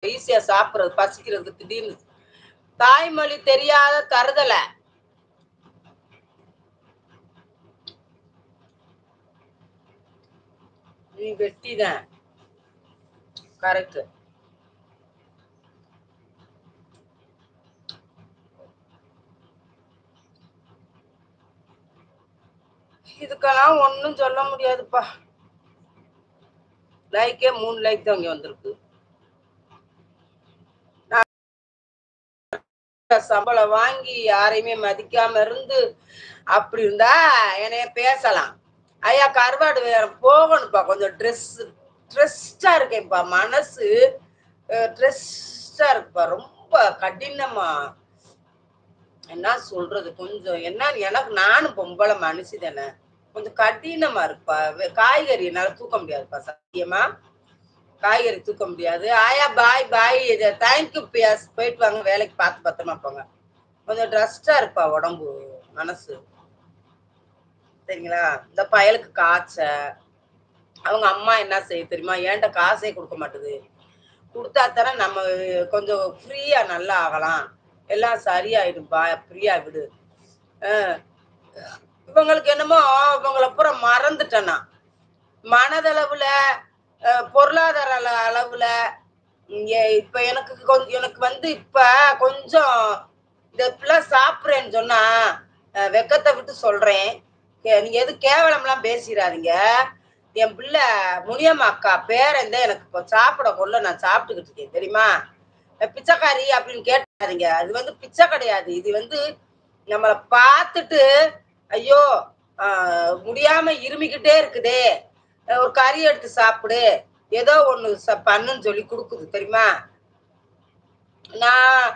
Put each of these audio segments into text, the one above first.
ஈஸியா சாப்பிடுறது பசிக்கிறதுக்கு திடீர்னு தாய்மொழி தெரியாத தருதல. நீ வெட்டிதான். கரெக்ட். இதுக்கெல்லாம் ஒன்னும் சொல்ல முடியாதுப்பா. லைக்கே 3 லைக் தான் இங்க வந்திருக்கு. சம்பளம் வாங்கி யாரையுமே மதிக்காம இருந்து அப்படி இருந்தா என்னைய பேசலாம். ஐயா கருவாடு வேற போகணும்ப்பா. கொஞ்சம் ட்ரெஸ்டா இருக்கேன்ப்பா. மனசு ட்ரெஸ்டா இருக்குப்பா. ரொம்ப கடினமா என்ன சொல்றது, கொஞ்சம் என்ன எனக்கு நானும் பொம்பளை மனுஷி தானே, கொஞ்சம் கடினமா இருக்குப்பா. காய்கறி என்னால தூக்க முடியாதுப்பா. சத்தியமா காய்கறி தூக்க முடியாது. ஆயா பாய் பாய். தேங்க்யூ பியாஸ். போயிட்டு வாங்க, வேலைக்கு பார்த்து பத்திரமா போங்க. கொஞ்சம் ட்ரெஸ்டா இருப்பா உடம்பு மனசு. சரிங்களா? இந்த பயலுக்கு காய்ச்ச அவங்க அம்மா என்ன செய்ய தெரியுமா, ஏன்ட்ட காசே கொடுக்க மாட்டுது. கொடுத்தா தானே நம்ம கொஞ்சம் ஃப்ரீயா நல்லா ஆகலாம். எல்லாம் சரியாயிடும்பா, ஃப்ரீயா விடு. இவங்களுக்கு என்னமோ இவங்களை பூரா மறந்துட்டேன்னா, மனதளவுல பொருளாதார அளவுல இப்ப எனக்கு வந்து இப்ப கொஞ்சம் இந்த இப்பெல்லாம் சாப்பிடுறேன்னு சொன்னா வெக்கத்தை விட்டு சொல்றேன். நீங்க எது கேவலம்லாம் பேசிடாதீங்க. என் பிள்ளை முனியம்மா அக்கா பேரன் தான் எனக்கு இப்போ சாப்பிட கொள்ள நான் சாப்பிட்டுக்கிட்டு இருக்கேன் தெரியுமா. பிச்சைக்காரி அப்படின்னு கேட்டாதீங்க. அது வந்து பிச்சை கிடையாது. இது வந்து நம்மளை பார்த்துட்டு ஐயோ முடியாம இருமிக்கிட்டே இருக்குதே, ஒரு கறி எடுத்து சாப்பிடு, ஏதோ ஒண்ணு பண்ணுன்னு சொல்லி கொடுக்குது தெரியுமா. நான்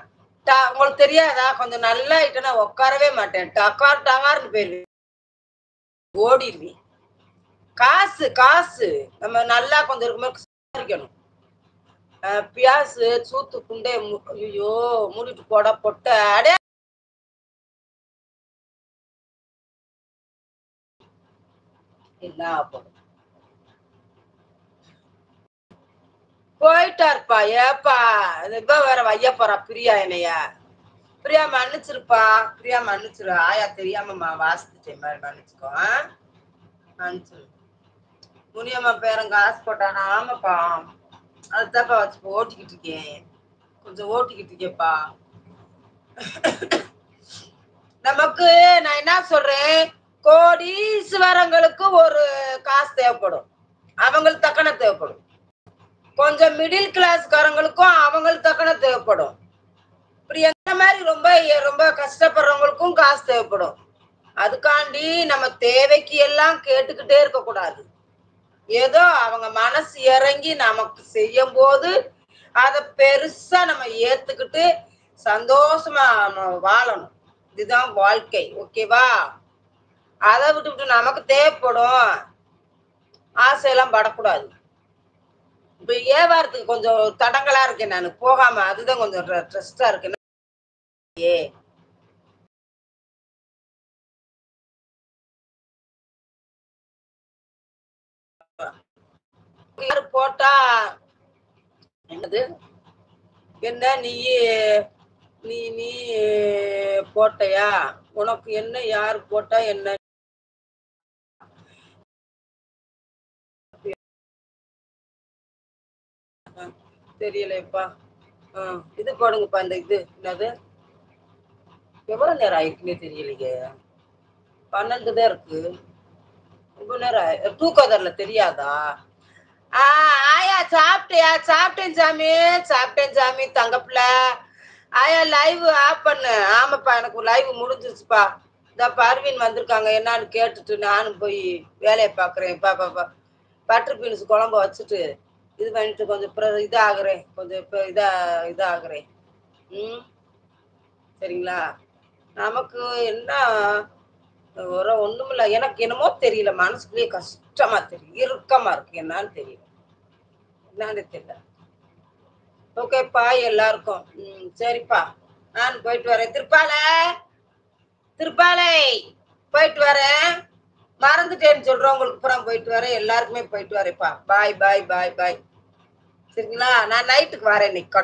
உங்களுக்கு தெரியாதா, கொஞ்சம் நல்லா ஆயிட்டேன்னா உட்காரவே மாட்டேன். டகார் டகார்னு போயிருவேன், ஓடிடுவேன். காசு காசு நம்ம நல்லா கொஞ்சம் இருக்கணும். பியாசு சூத்து குண்டே ஐயோ மூடிட்டு போட பொட்ட அடே என்ன போயிட்டாருப்பா. ஏப்பா இப்ப வேற வைய போறா பிரியா என்னையா. பிரியா மன்னிச்சிருப்பா, பிரியா மன்னிச்சிரு. ஆயா தெரியாம வாசிச்சுட்டேன் மாதிரி மன்னிச்சுக்கோ. மன்னிச்சிரு. முனியம்மா பேரன் காசு போட்டானா? ஆமாப்பா, அதுதான்ப்பா வச்சு ஓட்டிக்கிட்டு இருக்கேன். கொஞ்சம் ஓட்டிக்கிட்டு இருக்கேன்ப்பா. நமக்கு நான் என்ன சொல்றேன், கோடீஸ்வரங்களுக்கு ஒரு காசு தேவைப்படும், அவங்களுக்கு தக்கன தேவைப்படும். கொஞ்சம் மிடில் கிளாஸ்காரங்களுக்கும் அவங்களுக்கு தக்கன தேவைப்படும். இப்படி எந்த மாதிரி ரொம்ப ரொம்ப கஷ்டப்படுறவங்களுக்கும் காசு தேவைப்படும். அதுக்காண்டி நம்ம தேவைக்கு எல்லாம் கேட்டுக்கிட்டே இருக்க கூடாது. ஏதோ அவங்க மனசு இறங்கி நமக்கு செய்யும் போது அதை பெருசா நம்ம ஏத்துக்கிட்டு சந்தோஷமா வாழணும். இதுதான் வாழ்க்கை. ஓகேவா? அதை விட்டு நமக்கு தேவைப்படும் ஆசையெல்லாம் படக்கூடாது. இப்ப வியாபாரத்துக்கு கொஞ்சம் தடங்களா இருக்கேன் நான் போகாம, அதுதான் கொஞ்சம் ட்ரெஸ்டா இருக்கு. போட்டா என்னது, என்ன நீ நீ நீ போட்டையா, உனக்கு என்ன யாரு போட்டா என்ன தெரியலப்பா. இது போடுங்கப்பா. இந்த இது என்னது, எவ்வளவு நேரம் ஆயிடுச்சுன்னே தெரியலையே. 12 தான் இருக்கு. ரொம்ப நேரம் தூக்கதர்ல தெரியாதா? ஆயா சாப்பிட்டியா? சாப்பிட்டேன் சாமி, சாப்பிட்டேன் சாமி தங்கப்பிள்ள. ஆயா லைவ் ஆஃப் பண்ணு. ஆமாப்பா எனக்கு லைவ் முடிஞ்சிருச்சுப்பா. இந்த பர்வீன் வந்திருக்காங்க, என்னன்னு கேட்டுட்டு நானும் போய் வேலையை பார்க்குறேன். பாப்பா பட்டர் பீன்ஸ் குழம்பு வச்சுட்டு இது பண்ணிட்டு கொஞ்சம் இதாகிறேன், கொஞ்சம் இப்போ இதாகிறேன். சரிங்களா? நமக்கு என்ன ஒரு ஒண்ணுமில்ல. எனக்கு என்னமோ தெரியல, மனசுக்குள்ளேயே கஷ்டமா தெரியும், இறுக்கமா இருக்கு. என்னன்னு தெரியல, என்னன்னு தெரியல. ஓகேப்பா எல்லாருக்கும். சரிப்பா, நான் போயிட்டு வரேன். திருப்பாலை போயிட்டு வரேன். மறந்துட்டேன்னு சொல்றேன் உங்களுக்கு. புறம் போயிட்டு வரேன். எல்லாருக்குமே போயிட்டு வரேன்ப்பா. பாய் பாய் பாய் பாய். சரிங்களா? நான் நைட்டுக்கு வரேன் இன்னைக்கு.